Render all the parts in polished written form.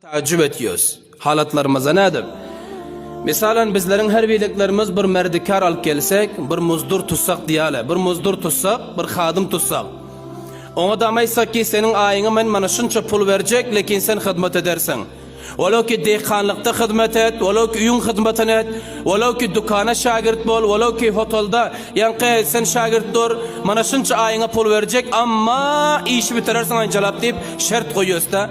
Tacip ediyoruz. Halatlarımıza nedir? Misalen bizlerin her birliklerimiz bir merdikar alıp gelsek, bir muzdur tutsak diyale, bir muzdur tutsak, bir hadım tutsak. Ona demaysak ki senin ayını men bana şunça pul verecek, lekin sen hizmet edersen. Velev ki dehqanlıkta hizmet et, velev ki uyun hizmetini et, velev ki dükana şagirt bol, velev ki otelda yankı sen şagirt dur, bana şunça ayına pul verecek ama iş bitirirsen ancalap deyip şart koyuyoruz da.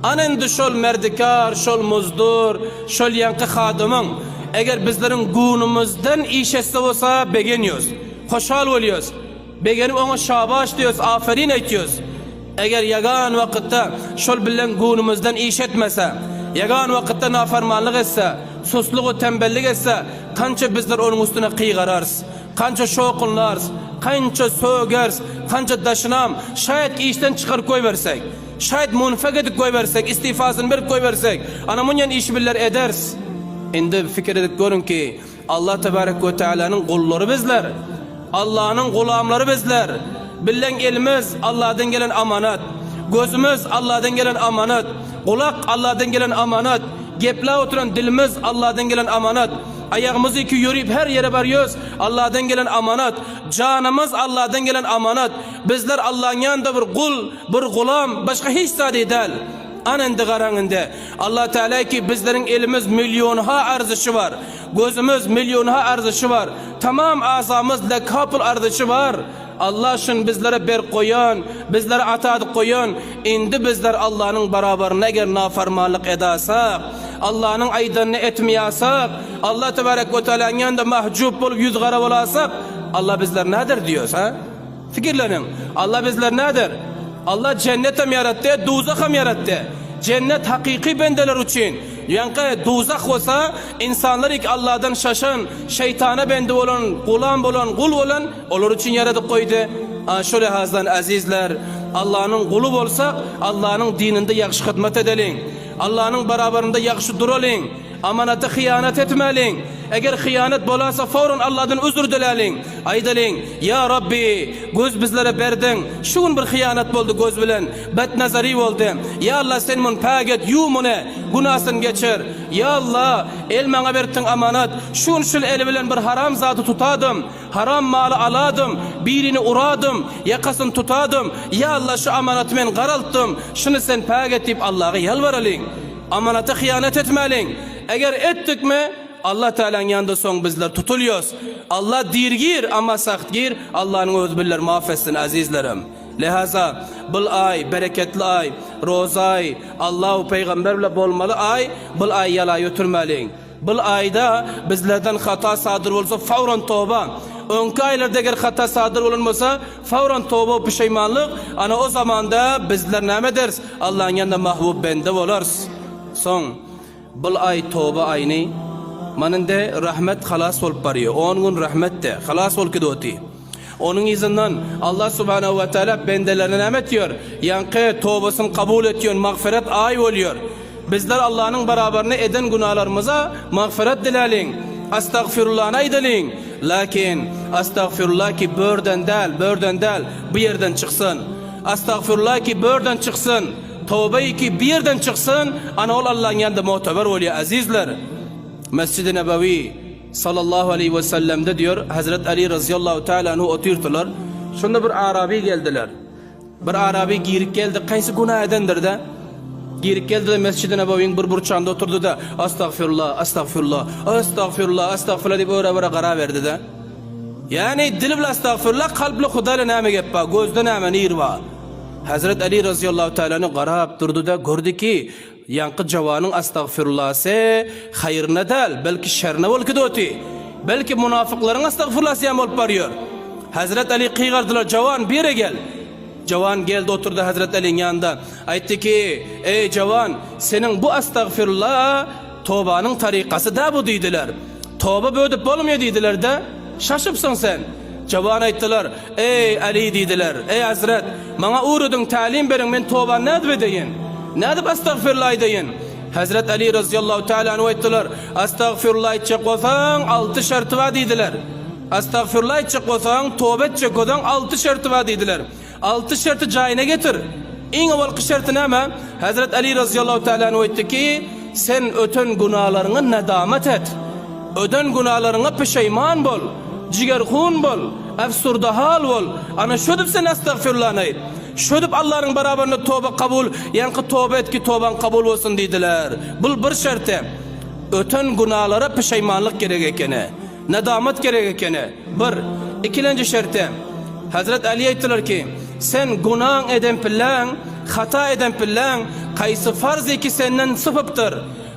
Anen de şol merdikar, şol muzdur, şol yankı hadımın eğer bizlerin günümüzden iş etse olsa begeniyoruz, hoşal oluyoruz, begenip ona şabaş diyoruz, aferin ediyoruz. Eğer yagan vakitte şol bilen günümüzden iş etmese, yagan vakitte nafermanlık etse, susluğu tembellik etse, kança bizler onun üstüne kıygararız, kança şokunlarız, kança sögeriz, kança daşınam, şayet işten çıkar koyversek, şayet munfak edip koyversek, istifasını verip koyversek, anamunyan iş biller ederiz. Şimdi fikir edip görün ki Allah Tebarek ve Teala'nın kulları bizler, Allah'ın gulamları bizler. Bilen elimiz Allah'tan gelen amanat, gözümüz Allah'tan gelen amanat, kulak Allah'tan gelen amanat, gepla oturan dilimiz Allah'tan gelen amanat, ayağımızı iki yürüyüp her yere varıyoruz, Allah'tan gelen amanat, canımız Allah'tan gelen amanat. Bizler Allah'ın yanında bir kul, bir gulam, başka hiç sade değil. Anında karanında Allah Teala ki bizlerin elimiz milyonha arzışı var, gözümüz milyonha arzışı var, tamam azamız lekapıl arzışı var. Allah şun bizlere ber koyan, bizlere atadık koyan. Indi bizler Allah'ın beraberine eğer nafarmanlık edasak, Allah'ın aydanını etmeyasak, Allah Tebarek ve Teala'nın yanında mahcup olup yüz gara olasak, Allah bizler nedir diyoruz ha? Fikirlenin. Allah bizler nedir? Allah cennet hem yarattı, duzak hem yarattı. Cennet hakiki bendeler için. Yankı duzak olsa insanlar ilk Allah'dan şaşan, şeytana bende olan, gulam olan, kul olan olur için yaratıp koydu. Şöyle hazdan azizler, Allah'ın kulu olsak Allah'ın dininde yakşı hizmet edelim. Allah'ın beraberinde yakşı duralım. Amanata hıyanet etmelin. Eğer hıyanet bolasa fauran Allah'tan özür dileyin. Aydalin, ya Rabbi göz bizlere berdin. Şun bir hıyanet boldu göz bilen. Bet nazari oldu. Ya Allah sen mun paget yumunu günahsın geçer. Ya Allah el bana verdin amanat. Şun el bilen bir haram zatı tutadım. Haram malı aladım. Birini uradım. Yakasını tutadım. Ya Allah şu amanatı ben qaralttım. Şunu sen paget deyip Allah'a yalvaralım. Amanata hıyanet etmelin. Eğer ettik mi Allah Teala'nın yanında son bizler tutuluyoruz. Allah dirgir ama sahtgir. Allah'ın özbirler mahfetsin azizlerim. Lihaza bu ay bereketli ay, roza ay, Allah-u Peygamberle bolmalı ay, bu ay yala götürmelin. Bu ayda bizlerden hata sadır olsa fauran tövbe. Önkü aylarda eğer hata sadır olunmasa fauran tövbe pişeymanlık. Ana o zamanda bizler ne ederiz? Allah'ın yanında mahbub bende oluruz. Son bu ay tövbe ayını maninde rahmet halas olup barıyor. 10 gün rahmette halas olup gidoti. Onun izinden Allah Subhanahu ve Teala bendelerine nimet diyor. Yankı tövbesini kabul ediyor. Mağfiret ay oluyor. Bizler Allah'ın beraberine eden günahlarımıza mağfiret dileyin. Estağfirullah'ına aydelin. Lakin estağfirullah ki börden del bu yerden çıksın. Estağfirullah ki börden çıksın. Tövbe ki bir yerden çıksın. Ana ol Allah'ın yanında muteber oluyor azizler. Mescid-i Nebevi sallallahu aleyhi ve sellem'de diyor Hazret Ali razıyallahu teala anhu oturdular. Şunda bir Arabi geldiler. Bir Arabi girik geldi. Kaysi günah edendir de? Girik geldi de Mescid-i Nebevi'nin bir burçağında oturdu da estağfirullah, estağfirullah, estağfirullah, estağfirullah deyip öyle karar verdi de. Yani dili bile estağfirullah, kalple Hudayla nâme geppa, gözde nâme nirva. Hazret Ali razıyallahu teala'nı qarab durdu da gördü ki yankı cavanın estağfirullah'se hayırına değil belki şerine olup gidoti. Belki münafıkların estağfirullah'sı yam olup varıyor. Hazret Ali kıygardılar, cavan bir yere gel. Cavan geldi oturdu Hazret Ali'nin yanında. Aytti ki ey cavan senin bu estağfirullah tövbenin tarikası da bu dediler. Tövbe böyle olmuyor dediler de şaşıpsın sen. Cavan ayttılar, ey Ali dediler, ey Hazret, bana uğrudun talim verin, ben tövbe ne edeyim? Ne edip estağfirullah edeyim? Hazret Ali razıyallahu teala anhu ayttılar, estağfirullah edecek olsan 6 şartı var dediler. Estağfirullah edecek olsan, tövbe edecek olsan 6 şartı var dediler. 6 şartı cayine getir. İň awalky şerti näme? Hazrat Ali radhiyallahu taala aýtdy ki, sen öten günahlarına nadamet et. Öden günahlarına pişeyman bol. Jigerhun bol. Afsurda hal bol. Ana şödüp sen estağfirullah ayt. Şödüp Allah'ın beraberine toba kabul, yankı toba et ki toban kabul olsun dediler. Bu bir şerti. Öten günahlara pişeymanlık gerek ekene. Nadamet gerek ekene. Bir. İkinci şerti. Hazret Ali aytdılar ki, sen günah eden pillan, hata eden pillan, kaysı farz ki senden sıfıptır.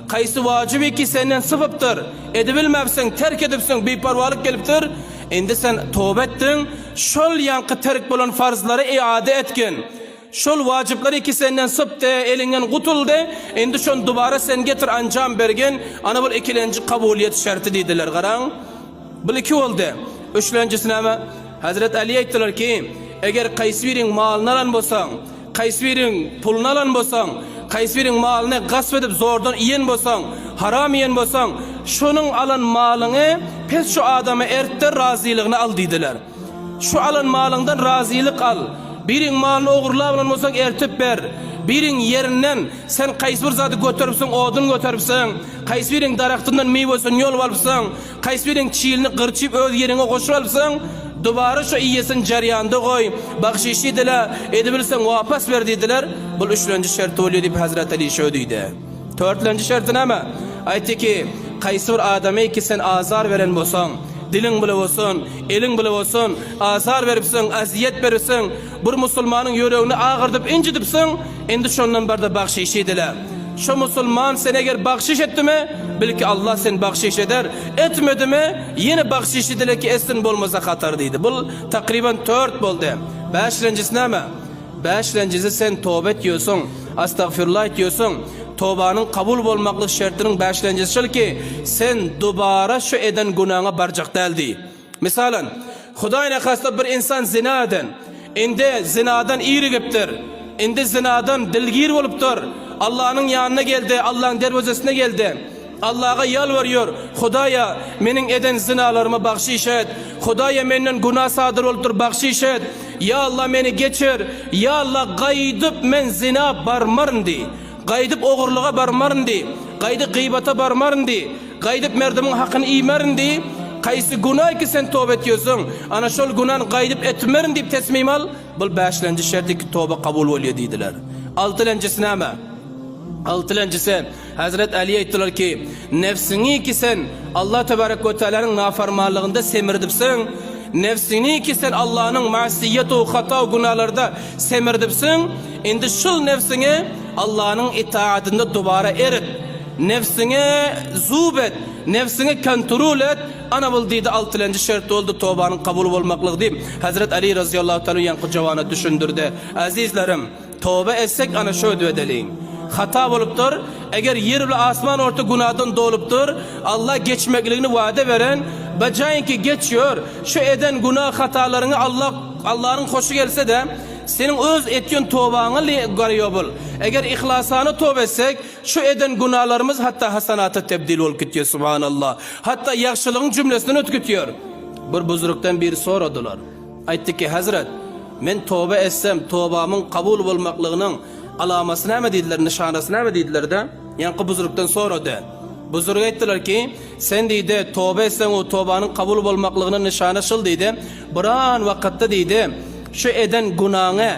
Kaysı vacibi ki senden sıfıptır. Edebilmezsen, terk edipsin, biparvalık geliptir. Endi sen tövbe ettin, şol yankı terk bolan farzları iade etkin. Şol vacipleri ki senden sıptı, elinden kutuldu. Endi şon dubara sen getir ancam bergen. Ana bul ikilenci kabuliyet şerti dediler garan. Bu iki oldu. Üçlencisi näme? Hazret Ali aytdılar ki, eger kaysı birin malını alan bolsaň, kaysı birin pulunu alan bolsaň, kaysı birin malyny gasp edip zordan iyen bolsaň, haram iyen bolsaň, şonuň alan malyny pes şu adamy ertde razylygyny al diýdiler. Şu alan malyňdan razylyk al. Birin malyny ogurlap alan bolsaň ertip ber. Birin yerinden sen kaysı bir zady götüripsiň, odun götüripsiň, kaysı birin daraktyndan meýwesini ýol alypsyň, kaysı birin çiýilini gyrçyp öz ýerine goşup alypsyň, dubara şu iyesin jaryandy goý, bagşyşy dile edebilsen wapas ber diýdiler. Bu üçlenji şert bolýar diýip Hazrat Ali şö diýdi. Dörtlenji şerti näme? Aýtdy ki, kaysı bir adamy ki sen azar beren bolsaň, dilin bile olsun, elin bile olsun, azar veripsin, aziyet veripsin, bir musulmanın yüreğini ağırdıp incidipsin, endi şondan barda bahşiş edile. Şu musulman sen eğer bahşiş etti mi, bil ki Allah sen bahşiş eder, etmedi mi, yine bahşiş edile ki esin bolmasa katar deydi. Bu takriben 4 boldu. Beşlencisi näme? Beşlencisi sen tövbe ediyorsun, astagfirullah ediyorsun. Tobanın kabul bolmaklık şertinin beşlencisi şol ki sen dubara şu eden günahına barjak deldi. Misalan, Hudaýyna hasda bir insan zina eden, indi zinadan ýerigipdir, indi zinadan dilgir bolupdyr, Allah'ın yanına geldi, Allah'ın derwezesine geldi. Allah'a yalvarıyor, Hudaýa menin eden zinalarıma bahşiş et, Hudaýa menden günah sadır olupdyr, bahşiş et. Ya Allah meni geçir, ya Allah gaýdyp men zina barmaryndy. Gaýdyp ogurluğa barmaryndy, gaýdyp gıybata barmaryndy, gaýdyp merdimiň hakyny iýmerindi. Kaýsy günah ki sen tövbe etýärsiň, ana şol günahny gaýdyp etmerin diýip tesmim al. Bu beşlenji şerti ki tövbe kabul bolýar diýdiler. Altylenjisi näme? Altylenjisi Hazret Ali aýtdylar ki, nefsini ki sen Allah tebarek ve teala'nın nafarmanlygynda semirdipsiň, nefsini ki sen Allah'ın masiyeti ve hata ve günahlarda semirdipsiň, endi şol nefsini Allah'ın itaatinde dubara erit. Nefsine zubet, nefsine kontrol et. Ana bul diýdi altylenji şert oldu tövbanyň kabul bolmaklygy diýip Hazret Ali radhiyallahu taala ýanky jawana düşündirdi. Azizlerim, tövbe etsek ana şö edeliň. Hata bolupdyr. Eger yer bilen asman orta günahdan dolupdyr, Allah geçmekligini wada beren, bajaýynki geçiyor. Şu eden günah hatalaryny Allah'ın hoşu gelse de senin öz etken tövbaňy garýabul. Eger ihlasany tövbe etsek, şu eden günahlarımız hatta hasanata tebdil bolup gitýär subhanallah. Hatta ýagşylygyň jümlesinden ötüp Bir buzurukdan biri soradylar. Aýtdy ki, Hazret, men tövbe etsem, tövbamyň kabul bolmaklygynyň alamasy näme diýdiler, nişanasy näme diýdiler de? Ýanky buzurukdan sorady. Buzuruk aýtdylar ki, sen diýdi, tövbe etsen o tövbanyň kabul bolmaklygynyň nişany şol diýdi. Biran wagtda diýdi, şu eden günahı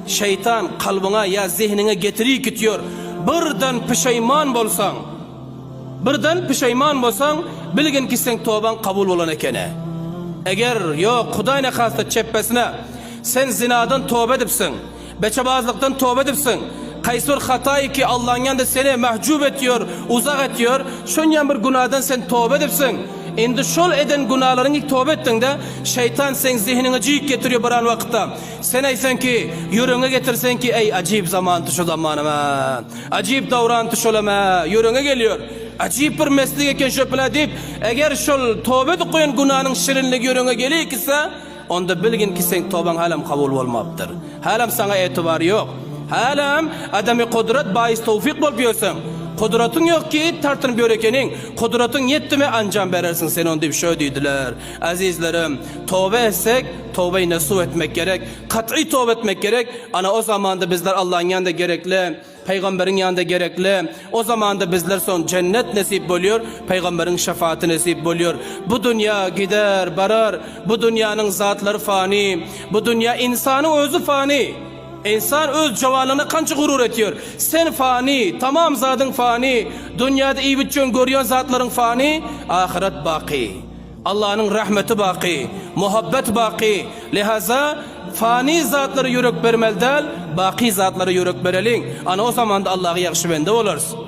şeytan kalbına ya zihnine getirip gidiyor. Birden pişeyman bolsaň, bilgin ki sen tövben kabul bolan ekene. Eger yok Hudaýyna hasda çeppesine sen zinadan tövbe edipsiň, beçebazlykdan tövbe edipsiň, kaysy bir hataý ki Allah'ın ýanynda seni mahcup etýär, uzak etýär, şonyan bir günahdan sen tövbe edipsiň. Endi şol eden günahlarını tövbe etdiňde şeytan sen zihnine jyk getirýär bir an wagtda. Sen aýsan ki, ýüregiňe getirsen ki, ey ajib zaman şu zamanama, ajib dowran şolama, ýüregiňe gelýär. Ajib bir meslik eken şöpla diýip, eger şol tövbe edip goýan günahnyň şirinligi ýüregiňe gelýärse, onda bilgin ki sen tövbeň halam kabul bolmapdyr. Halam sana etibar ýok. Halam adamy kudret baýys tawfik bolup ýörsen. Kudratın yok ki tartın börekenin. Kudratın yetti mi ancam verersin sen onu deyip şöyle dediler. Azizlerim, tövbe etsek tövbeyi nasuh etmek gerek. Kat'i tövbe etmek gerek. Ana o zamanda bizler Allah'ın yanında gerekli. Peygamberin yanında gerekli. O zaman da bizler son cennet nasip oluyor. Peygamberin şefaati nasip oluyor. Bu dünya gider barar. Bu dünyanın zatları fani. Bu dünya insanın özü fani. İnsan öz cevalına kança gurur ediyor. Sen fani, tamam zatın fani. Dünyada iyi bütçün görüyorsun zatların fani. Ahiret baki. Allah'ın rahmeti baki. Muhabbet baki. Lihaza fani zatları yürek vermel değil, baki zatları yürek verelim. Ana o zaman da Allah'a yakşı bende olursun.